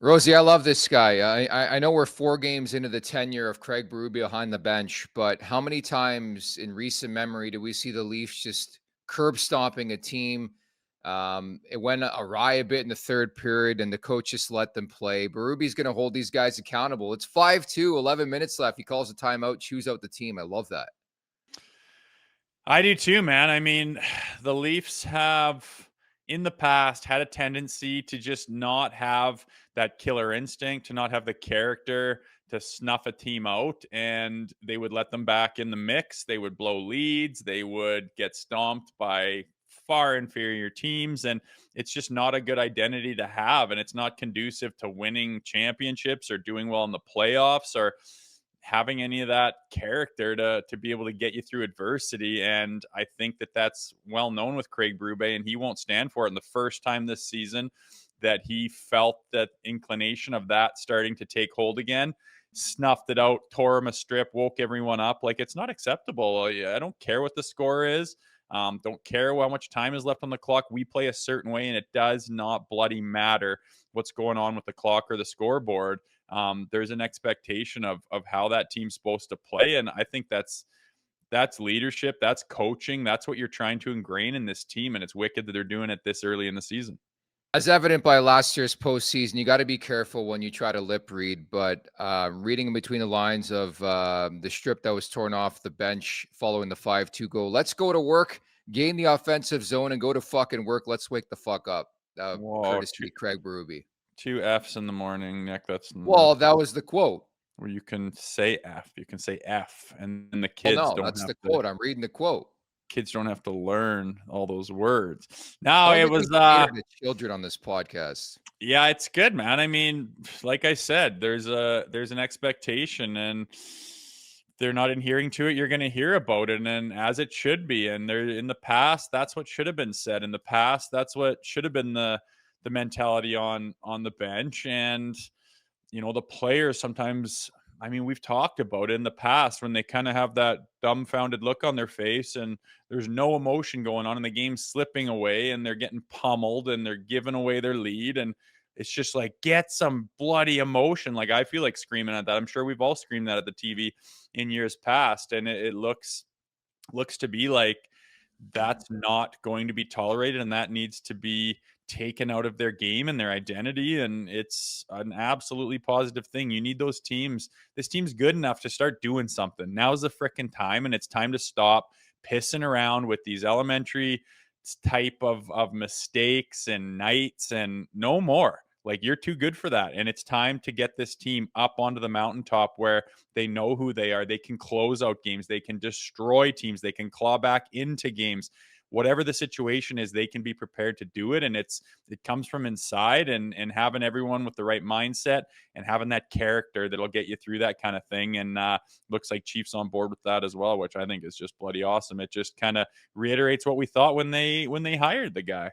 Rosie, I love this guy. I know we're 4 games into the tenure of Craig Berube behind the bench, but how many times in recent memory do we see the Leafs just curb stomping a team? It went awry a bit in the third period, and the coach just let them play. Berube's going to hold these guys accountable. It's 5-2, 11 minutes left. He calls a timeout, chews out the team. I love that. I do too, man. I mean, the Leafs have in the past had a tendency to just not have that killer instinct, to not have the character to snuff a team out, and they would let them back in the mix. They would blow leads. They would get stomped by far inferior teams, and it's just not a good identity to have, and it's not conducive to winning championships or doing well in the playoffs or having any of that character to be able to get you through adversity. And I think that that's well known with Craig Berube, and he won't stand for it. And the first time this season that he felt that inclination of that starting to take hold again, snuffed it out, tore him a strip, woke everyone up. Like, it's not acceptable. I don't care what the score is. Don't care how much time is left on the clock. We play a certain way, and it does not bloody matter what's going on with the clock or the scoreboard. There's an expectation of how that team's supposed to play, and I think that's leadership, that's coaching, that's what you're trying to ingrain in this team, and it's wicked that they're doing it this early in the season. As evident by last year's postseason, you got to be careful when you try to lip read, but reading in between the lines of the strip that was torn off the bench following the 5-2 goal. Let's go to work, gain the offensive zone, and go to fucking work. Let's wake the fuck up. Courtesy Craig Berube. 2 F's in the morning, Nick. Well, that was the quote. Where you can say F. You can say F, and the kids don't. That's the quote. I'm reading the quote. Kids don't have to learn all those words. No, it was the children on this podcast. Yeah, it's good, man. I mean, like I said, there's an expectation, and they're not adhering to it. You're going to hear about it, and as it should be. And there, in the past, that's what should have been said. In the past, that's what should have been the mentality on the bench. And the players sometimes, I mean, we've talked about it in the past when they kind of have that dumbfounded look on their face and there's no emotion going on and the game's slipping away and they're getting pummeled and they're giving away their lead. And it's just like, get some bloody emotion. Like, I feel like screaming at that. I'm sure we've all screamed that at the TV in years past. And it looks to be like that's not going to be tolerated, and that needs to be taken out of their game and their identity. And it's an absolutely positive thing. You need those teams. This team's good enough to start doing something. Now's the frickin' time, and it's time to stop pissing around with these elementary type of mistakes and nights, and no more. Like, you're too good for that. And it's time to get this team up onto the mountaintop where they know who they are. They can close out games. They can destroy teams. They can claw back into games. Whatever the situation is, they can be prepared to do it. And it comes from inside, and having everyone with the right mindset and having that character that'll get you through that kind of thing. And looks like Chiefs on board with that as well, which I think is just bloody awesome. It just kind of reiterates what we thought when they hired the guy.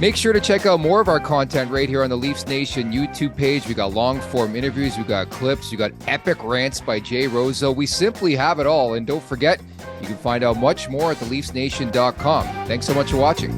Make sure to check out more of our content right here on the Leafs Nation YouTube page. We got long form interviews, we got clips, we got epic rants by Jay Rosehill. We simply have it all. And don't forget, you can find out much more at theleafsnation.com. Thanks so much for watching.